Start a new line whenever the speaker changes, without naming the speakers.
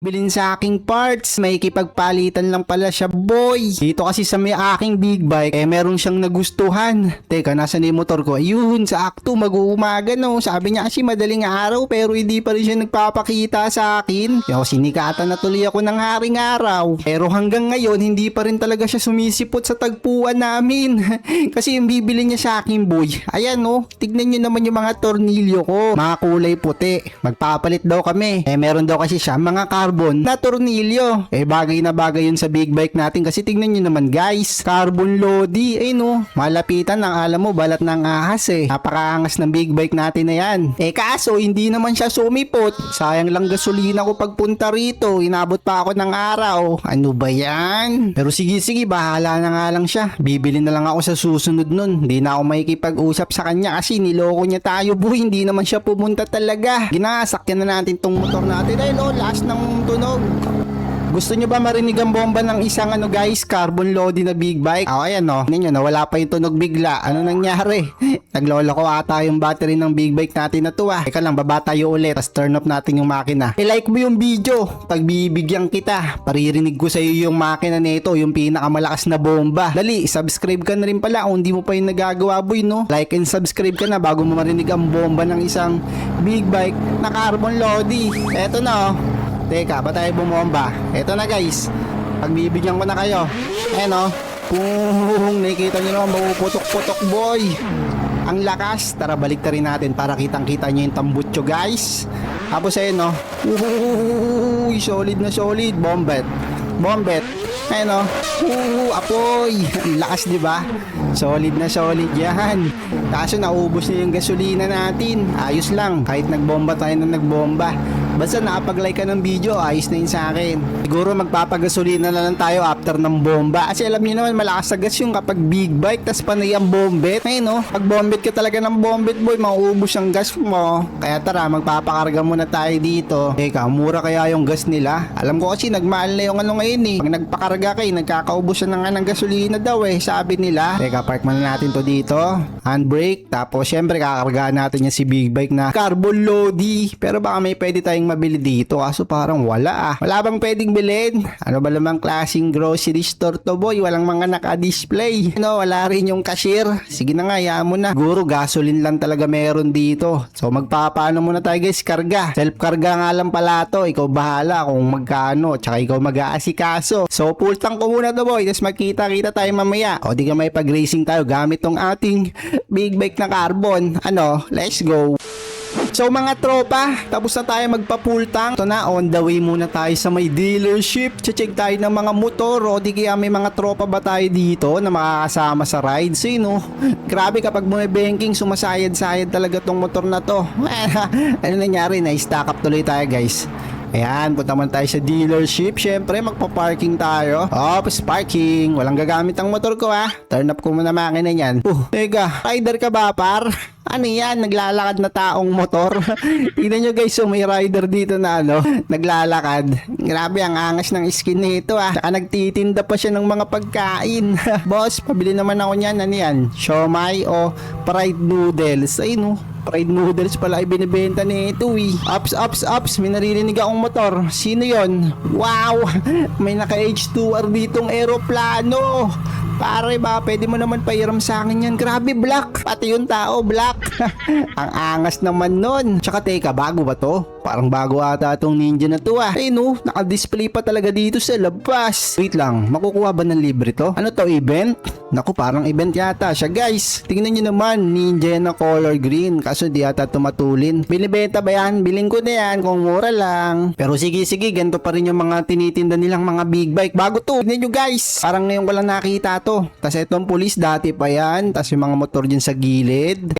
Bilin sa aking parts, may kipagpalitan lang pala siya boy. Dito kasi sa may aking big bike, meron siyang nagustuhan. Teka, nasa na yung motor ko? Ayun, sakto, mag-uumaga no. Sabi niya kasi madaling araw pero hindi pa rin siya nagpapakita sa akin. Yo, sinikatan na tuloy ako ng haring araw. Pero hanggang ngayon, hindi pa rin talaga siya sumisipot sa tagpuan namin. Kasi yung bibili niya sa akin boy, ayan no, tignan niyo naman yung mga tornilyo ko. Mga kulay puti. Magpapalit daw kami. Meron daw kasi siya mga carbon na tornilyo. Bagay na bagay yun sa big bike natin kasi tignan nyo naman guys. Carbon Lodi. No, malapitan ang alam mo balat ng ahas Napakaangas ng big bike natin na yan. Kaso hindi naman siya sumipot. Sayang lang gasolina ko pagpunta rito. Inabot pa ako ng araw. Ano ba yan? Pero sige bahala na nga lang siya. Bibili na lang ako sa susunod nun. Hindi na ako makikipag-usap sa kanya kasi niloko niya tayo boy. Hindi naman siya pumunta talaga. Ginasakyan na natin tong motor natin. Last ng tunog. Gusto nyo ba marinig ang bomba ng isang guys, carbon Lodi na big bike? Ayan ninyo, nawala pa yung tunog bigla. Ano nangyari? Naglolo ko ata yung battery ng big bike natin na to Teka lang, baba tayo ulit. Tapos turn off natin yung makina. I-like mo yung video. Pagbibigyan kita. Paririnig ko sa iyo yung makina nito, yung pinakamalakas na bomba. Dali, subscribe ka na rin pala kung hindi mo pa yung nagagawa boy no. Like and subscribe ka na bago mo marinig ang bomba ng isang big bike na carbon Lodi. Eto na Teka, ba tayo bumomba? Eto na guys. Pagbibigyan ko na kayo. Nakikita nyo naman mapuputok-putok boy. Ang lakas. Tara balik rin natin para kitang-kita nyo yung tambutso guys. Tapos solid na solid. Bombet. Apoy. Ang lakas diba? Solid na solid yan. Kaso naubos na yung gasolina natin. Ayos lang. Kahit nagbomba tayo na nagbomba. Basta nakapag-like ka ng video, ayos na yun sa akin. Siguro magpapagasolina na lang tayo after ng bomba. Kasi alam niyo naman, malakas sa gas yung kapag big bike, tas panay ang bombet. Pag bombet ka talaga ng bombet boy, mauubos ang gas mo. Kaya tara, magpapakarga muna tayo dito. Teka, mura kaya yung gas nila? Alam ko kasi nagmahal na yung ngayon Pag nagpakarga kayo, nagkakaubusan na nga ng gasolina daw sabi nila. Teka, park muna natin to dito. Handbrake. Tapos syempre, kakargaan natin yung si big bike na carbon Lodi. Pero baka may pwede tayong mabili dito kaso parang wala Wala bang pwedeng bilhin? Ano ba namang klaseng grocery store to boy? Walang mga naka-display. Wala rin yung cashier. Sige na nga, hayaan mo na. Siguro gasoline lang talaga meron dito. So magpapaano muna tayo guys, karga. Self-karga nga lang pala to. Ikaw bahala kung magkano. Tsaka ikaw mag-aasikaso. So pultang ko muna to boy. Tapos magkita-kita tayo mamaya. O di ka may pag-racing tayo gamit tong ating big bike na carbon. Let's go. So mga tropa, tapos na tayo magpa-full tank. Ito na, on the way muna tayo sa may dealership. Check tayo ng mga motor o di kaya may mga tropa ba tayo dito na makakasama sa ride. So grabe kapag bumibengking, sumasayad-sayad talaga tong motor na to. Ano nangyari? Na-stack up tuloy tayo guys. Ayan, punta man tayo sa dealership. Syempre, magpa-parking tayo. Parking. Walang gagamit ang motor ko Turn up ko muna makina niyan. Teka, rider ka ba par? Ano yan? Naglalakad na taong motor. Tignan nyo guys, may rider dito na naglalakad. Grabe, ang angas ng skin nito Saka nagtitinda pa siya ng mga pagkain. Boss, pabili naman ako niyan. Ano yan? Siomai o fried noodles? Fried noodles pala ay binibenta nito Ups. May naririnig akong motor. Sino yon? Wow! May naka-H2R ditong eroplano. Pare ba, pwede mo naman pahiram sa akin yan. Grabe, black. Pati yung tao, black. Ang angas naman nun. Tsaka teka, bago ba to? Parang bago ata itong ninja na to naka-display pa talaga dito sa labas. Wait lang, makukuha ba ng libre to? Ano to, event? Naku, parang event yata siya guys. Tingnan nyo naman, ninja na color green. Kaso di yata tumatulin. Binibenta ba yan? Biling ko na yan kung mura lang. Pero sige, ganito pa rin yung mga tinitinda nilang mga big bike. Bago to, tingnan nyo guys. Parang ngayon ko lang nakita to. Tas itong pulis dati pa yan. Tas yung mga motor dyan sa gilid.